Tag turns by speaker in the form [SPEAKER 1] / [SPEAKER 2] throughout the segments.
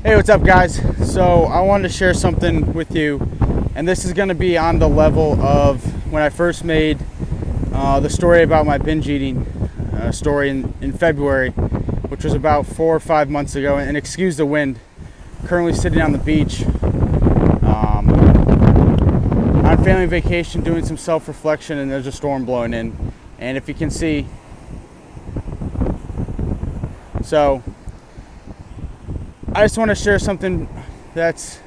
[SPEAKER 1] Hey, what's up guys? So I wanted to share something with you, and this is going to be on the level of when I first made the story about my binge eating story in February, which was about 4 or 5 months ago. And excuse the wind, currently sitting on the beach on family vacation doing some self-reflection, and there's a storm blowing in, and if you can see, so I just want to share something that's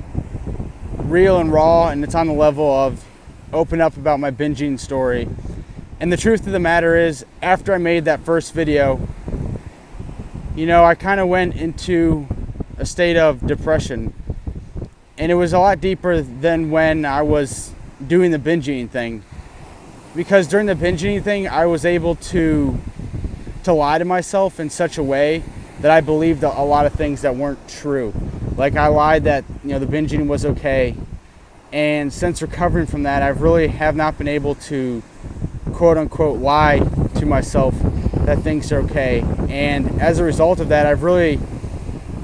[SPEAKER 1] real and raw, and it's on the level of open up about my binge eating story. And the truth of the matter is, after I made that first video, I kind of went into a state of depression, and it was a lot deeper than when I was doing the binge eating thing, because during the binge eating thing I was able to lie to myself in such a way that I believed a lot of things that weren't true. Like I lied that the binge eating was okay, and since recovering from that, I really have not been able to quote unquote lie to myself that things are okay. And as a result of that,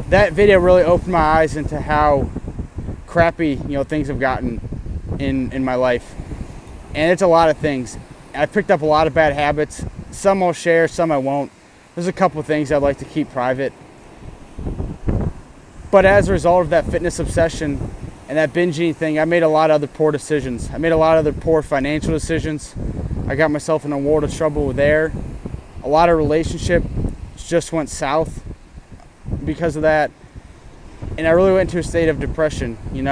[SPEAKER 1] that video really opened my eyes into how crappy things have gotten in my life. And it's a lot of things. I picked up a lot of bad habits. Some I'll share, some I won't. There's a couple of things I'd like to keep private. But as a result of that fitness obsession and that binge eating thing, I made a lot of other poor decisions. I made a lot of other poor financial decisions. I got myself in a world of trouble there. A lot of relationships just went south because of that. And I really went into a state of depression. In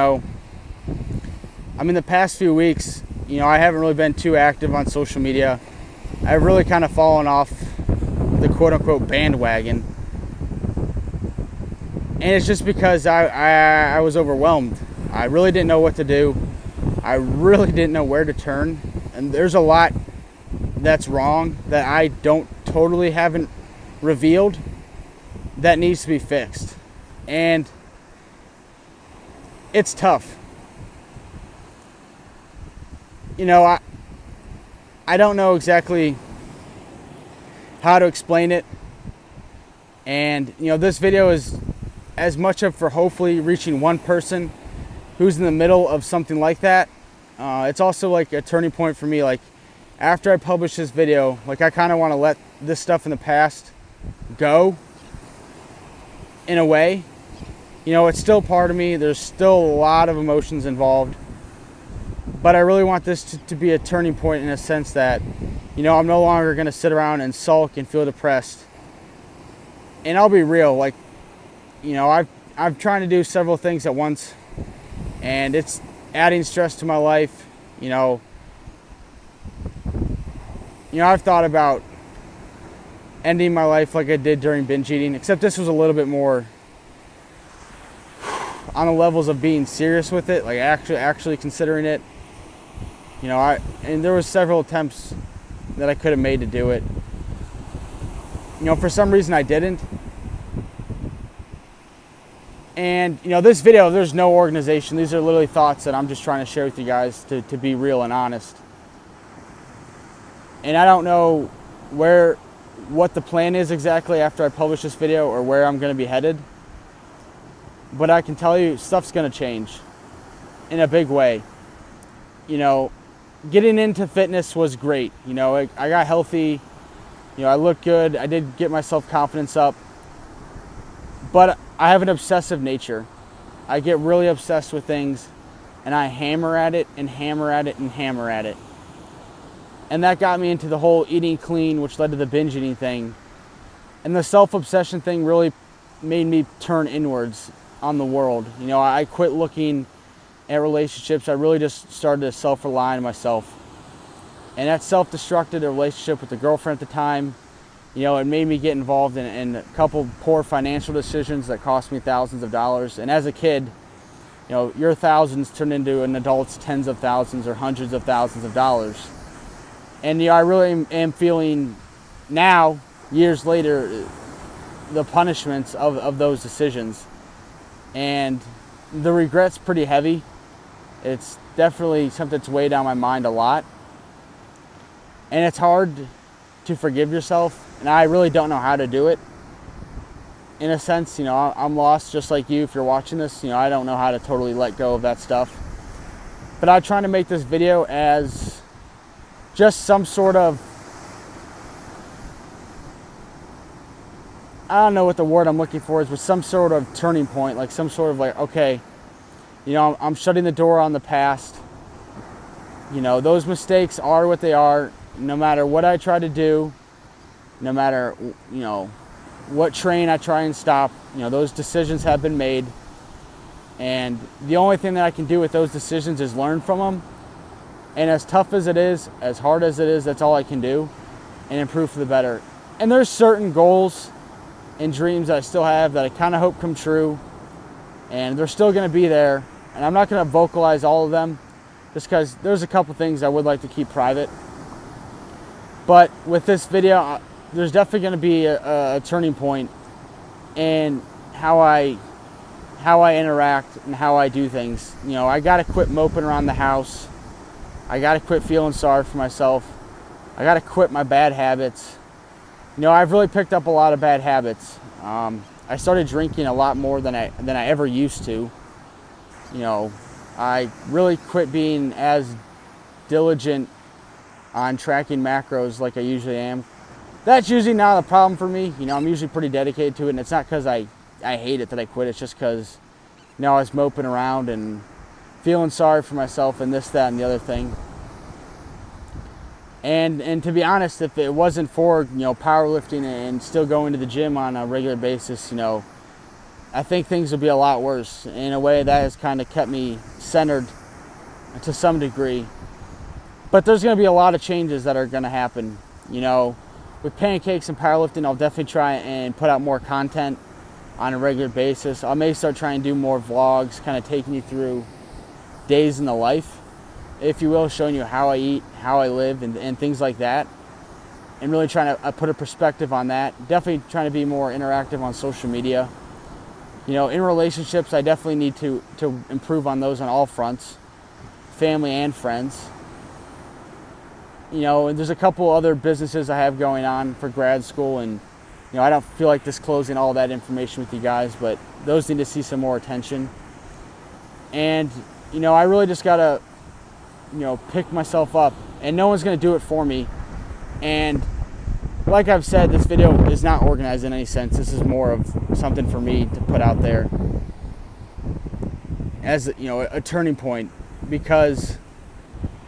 [SPEAKER 1] the past few weeks, I haven't really been too active on social media. I've really kind of fallen off the quote-unquote bandwagon, and it's just because I was overwhelmed. I really didn't know what to do. I really didn't know where to turn, and there's a lot that's wrong that I haven't revealed that needs to be fixed, and it's tough. I don't know exactly how to explain it, and this video is as much of for hopefully reaching one person who's in the middle of something like that. It's also like a turning point for me. Like after I publish this video, I kind of want to let this stuff in the past go in a way. It's still part of me. There's still a lot of emotions involved, but I really want this to be a turning point in a sense that I'm no longer going to sit around and sulk and feel depressed. And I'll be real, I'm trying to do several things at once, and it's adding stress to my life. I've thought about ending my life like I did during binge eating, except this was a little bit more on the levels of being serious with it, like actually considering it. And there was several attempts that I could have made to do it. For some reason I didn't. And this video, there's no organization. These are literally thoughts that I'm just trying to share with you guys to be real and honest. And I don't know what the plan is exactly after I publish this video or where I'm going to be headed. But I can tell you stuff's going to change in a big way. Getting into fitness was great. I got healthy. I looked good. I did get my self-confidence up. But I have an obsessive nature. I get really obsessed with things, and I hammer at it and hammer at it and hammer at it. And that got me into the whole eating clean, which led to the binge eating thing. And the self-obsession thing really made me turn inwards on the world. I quit looking at relationships. I really just started to self-rely on myself. And that self-destructed a relationship with the girlfriend at the time. It made me get involved in a couple poor financial decisions that cost me thousands of dollars. And as a kid, your thousands turn into an adult's tens of thousands or hundreds of thousands of dollars. And I really am feeling now, years later, the punishments of those decisions. And the regret's pretty heavy. It's definitely something that's weighed on my mind a lot. And it's hard to forgive yourself, and I really don't know how to do it. in a sense, you know, I'm lost just like you. If you're watching this, you know, I don't know how to totally let go of that stuff. But I'm trying to make this video as just some sort of, I don't know what the word I'm looking for is, but some sort of turning point, like some sort of like, okay, you know, I'm shutting the door on the past. You know, those mistakes are what they are. No matter what I try to do, no matter, you know, what train I try and stop, you know, those decisions have been made. And the only thing that I can do with those decisions is learn from them. And as tough as it is, as hard as it is, that's all I can do, and improve for the better. And there's certain goals and dreams that I still have that I kind of hope come true, and they're still going to be there. And I'm not going to vocalize all of them, just because there's a couple things I would like to keep private. But with this video, there's definitely going to be a turning point in how I interact and how I do things. You know, I got to quit moping around the house. I got to quit feeling sorry for myself. I got to quit my bad habits. You know, I've really picked up a lot of bad habits. I started drinking a lot more than I ever used to. You know, I really quit being as diligent on tracking macros like I usually am. That's usually not a problem for me. You know, I'm usually pretty dedicated to it, and it's not because I hate it that I quit. It's just because, you know, I was moping around and feeling sorry for myself and this, that, and the other thing. And to be honest, if it wasn't for, you know, powerlifting and still going to the gym on a regular basis, you know, I think things would be a lot worse. In a way, that has kind of kept me centered to some degree. But there's going to be a lot of changes that are going to happen. You know, with pancakes and powerlifting, I'll definitely try and put out more content on a regular basis. I may start trying to do more vlogs, kind of taking you through days in the life, if you will, showing you how I eat, how I live, and things like that. And really trying to put a perspective on that. Definitely trying to be more interactive on social media. You know, in relationships, I definitely need to improve on those on all fronts, family and friends. You know, and there's a couple other businesses I have going on for grad school, and, you know, I don't feel like disclosing all that information with you guys, but those need to see some more attention. And, you know, I really just gotta, you know, pick myself up, and no one's gonna do it for me. And like I've said, this video is not organized in any sense. This is more of something for me to put out there as, you know, a turning point, because,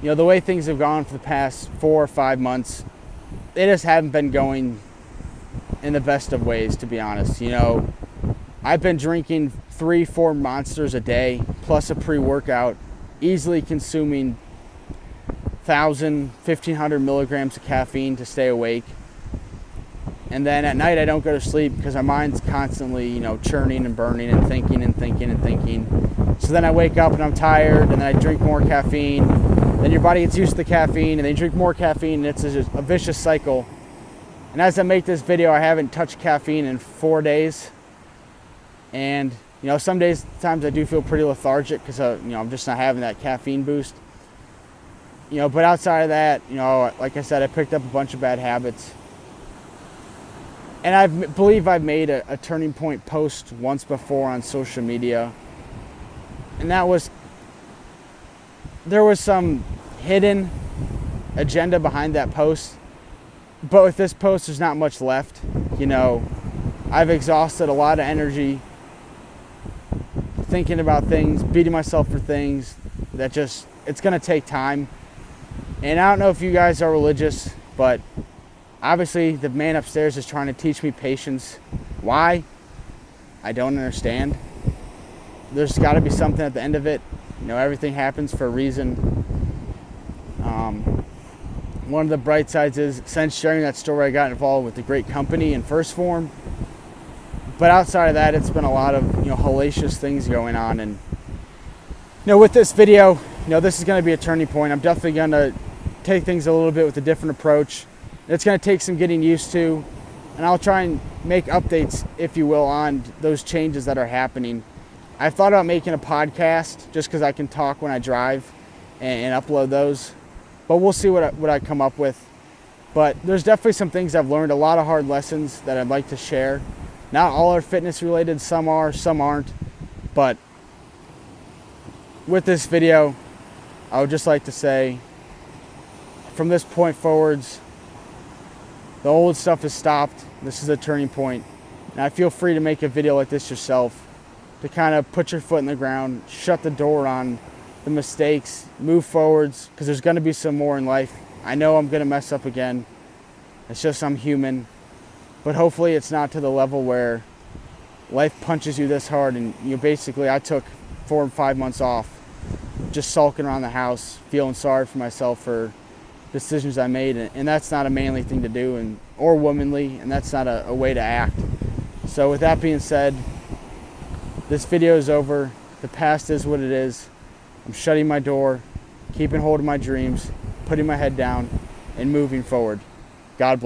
[SPEAKER 1] you know, the way things have gone for the past 4 or 5 months, they just haven't been going in the best of ways, to be honest. You know, I've been drinking 3-4 monsters a day, plus a pre-workout, easily consuming 1,000, 1,500 milligrams of caffeine to stay awake. And then at night I don't go to sleep because my mind's constantly, you know, churning and burning and thinking and thinking and thinking. So then I wake up and I'm tired, and then I drink more caffeine. Then your body gets used to the caffeine, and then you drink more caffeine, and it's a vicious cycle. And as I make this video, I haven't touched caffeine in 4 days. And, you know, times I do feel pretty lethargic because, you know, I'm just not having that caffeine boost. You know, but outside of that, you know, like I said, I picked up a bunch of bad habits. And I believe I've made a turning point post once before on social media. And that was, there was some hidden agenda behind that post. But with this post, there's not much left. You know, I've exhausted a lot of energy thinking about things, beating myself for things that just, it's going to take time. And I don't know if you guys are religious, but obviously the man upstairs is trying to teach me patience. Why? I don't understand. There's got to be something at the end of it. You know, everything happens for a reason. One of the bright sides is, since sharing that story, I got involved with a great company in First Form. But outside of that, it's been a lot of, you know, hellacious things going on. And, you know, with this video, you know, this is going to be a turning point. I'm definitely going to take things a little bit with a different approach. It's going to take some getting used to, and I'll try and make updates, if you will, on those changes that are happening. I've thought about making a podcast just because I can talk when I drive and upload those, but we'll see what I come up with. But there's definitely some things I've learned, a lot of hard lessons that I'd like to share. Not all are fitness related, some are, some aren't. But with this video, I would just like to say, from this point forwards, the old stuff is stopped. This is a turning point. And I feel free to make a video like this yourself, to kind of put your foot in the ground, shut the door on the mistakes, move forwards, because there's going to be some more in life. I know I'm going to mess up again. It's just I'm human. But hopefully it's not to the level where life punches you this hard and basically I took 4 or 5 months off just sulking around the house, feeling sorry for myself for decisions I made, and that's not a manly thing to do, or womanly, and that's not a way to act. So with that being said, this video is over. The past is what it is. I'm shutting my door, keeping hold of my dreams, putting my head down, and moving forward. God bless.